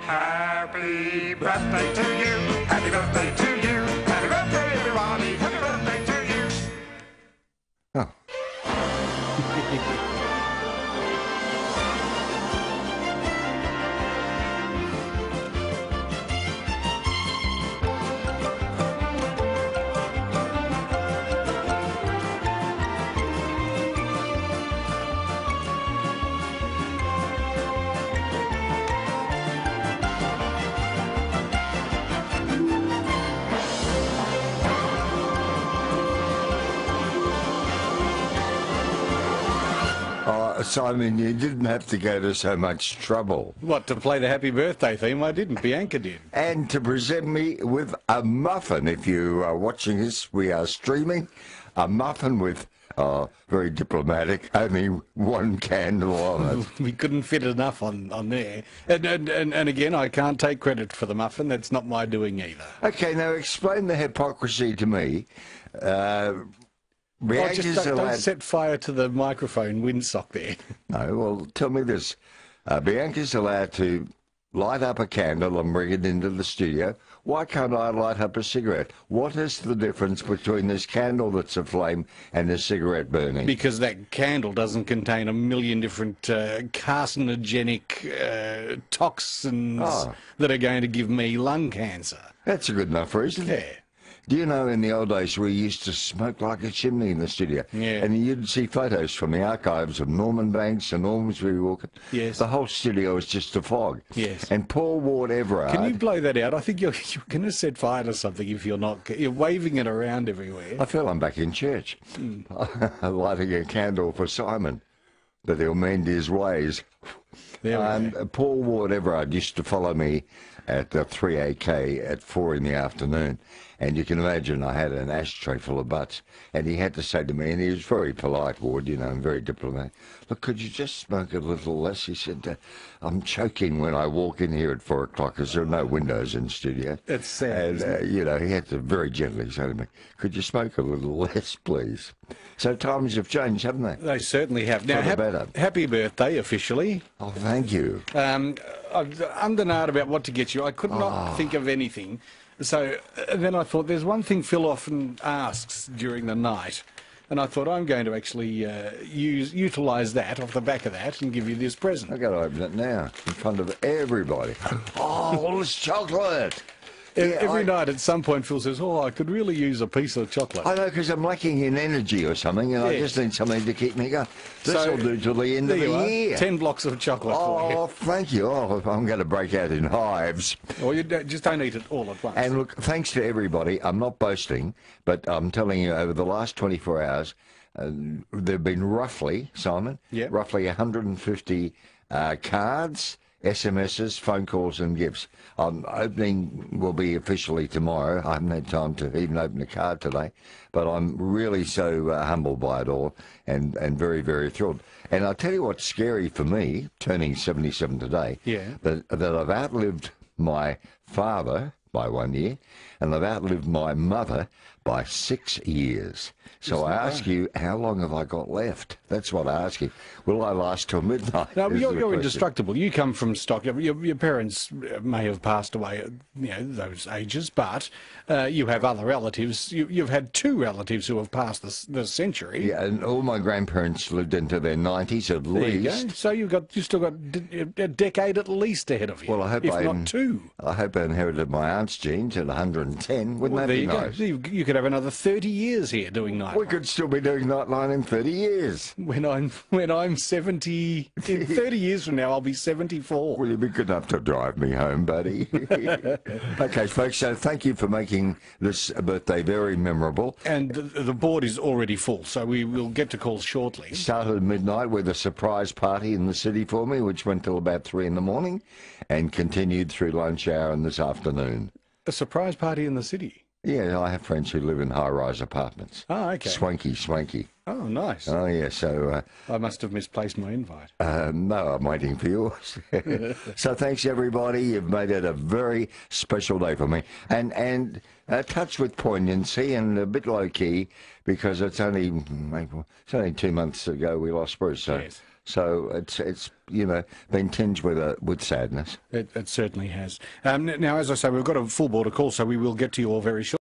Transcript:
Happy birthday to you. Happy birthday to you. Happy birthday, everybody. Happy birthday to you. Oh. Simon, you didn't have to go to so much trouble. What, to play the happy birthday theme? I didn't. Bianca did. And to present me with a muffin. If you are watching this, we are streaming. A muffin with, very diplomatic, only one candle on it. We couldn't fit enough on there. And again, I can't take credit for the muffin. That's not my doing either. Okay, now explain the hypocrisy to me. Just don't set fire to the microphone windsock there. No, well, tell me this. Bianca's allowed to light up a candle and bring it into the studio. Why can't I light up a cigarette? What is the difference between this candle that's aflame and the cigarette burning? Because that candle doesn't contain a million different carcinogenic toxins that are going to give me lung cancer. That's a good enough reason. Yeah. Do you know in the old days we used to smoke like a chimney in the studio? Yeah. And you'd see photos from the archives of Norman Banks and Ormsby Walker. Yes. The whole studio was just a fog. Yes. And Paul Ward Everard... Can you blow that out? I think you're going to set fire to something if you're not. You're waving it around everywhere. I feel I'm back in church. Lighting a candle for Simon, that he'll mend his ways. There we go. Paul Ward Everard used to follow me at 3AK at 4 in the afternoon. And you can imagine I had an ashtray full of butts. And he had to say to me, and he was very polite, Ward, you know, and very diplomatic, look, could you just smoke a little less? He said, I'm choking when I walk in here at 4 o'clock because there are no windows in the studio. That's sad. And, you know, he had to very gently say to me, could you smoke a little less, please? So times have changed, haven't they? They certainly have. Now, happy birthday, officially. Oh, thank you. I'm undenied about what to get you. I could not think of anything. So then I thought, there's one thing Phil often asks during the night, and I thought I'm going to actually utilise that off the back of that and give you this present. I've got to open it now in front of everybody. Oh, all this chocolate! Every night at some point Phil says, I could really use a piece of chocolate. I know, because I'm lacking in energy or something, and I just need something to keep me going. This will do till the end of the year. 10 blocks of chocolate for you. Oh, thank you. Oh, I'm going to break out in hives. Well, you just don't eat it all at once. And look, thanks to everybody. I'm not boasting, but I'm telling you, over the last 24 hours, there have been roughly, Simon, roughly 150 cards, SMSs, phone calls and gifts. Opening will be officially tomorrow. I haven't had time to even open a card today, but I'm really so humbled by it all and very, very thrilled. And I'll tell you what's scary for me, turning 77 today, that I've outlived my father by 1 year, and I've outlived my mother by 6 years. So I ask you, how long have I got left? That's what I ask you. Will I last till midnight? No, you're indestructible. You come from stock. Your parents may have passed away at those ages, but you have other relatives. You've had 2 relatives who have passed the century. Yeah, and all my grandparents lived into their 90s at least. You go. So you still got a decade at least ahead of you. Well, I hope not 2. I hope I inherited my aunt's genes at 110. Wouldn't that be nice? You could have another 30 years here doing Nightline. We could still be doing Nightline in 30 years. When I'm 70, in 30 years from now, I'll be 74. Will you be good enough to drive me home, buddy? Okay, folks, so thank you for making this birthday very memorable. And the board is already full, so we will get to calls shortly. Started at midnight with a surprise party in the city for me, which went till about 3 in the morning, and continued through lunch hour and this afternoon. A surprise party in the city? Yeah, I have friends who live in high-rise apartments. Oh, okay. Swanky. Oh, nice. Oh, yeah, so... I must have misplaced my invite. No, I'm waiting for yours. So thanks, everybody. You've made it a very special day for me. And touched with poignancy and a bit low-key, because it's only 2 months ago we lost Bruce. So, yes. So it's been tinged with sadness. It certainly has. Now, as I say, we've got a full border call, so we will get to you all very shortly.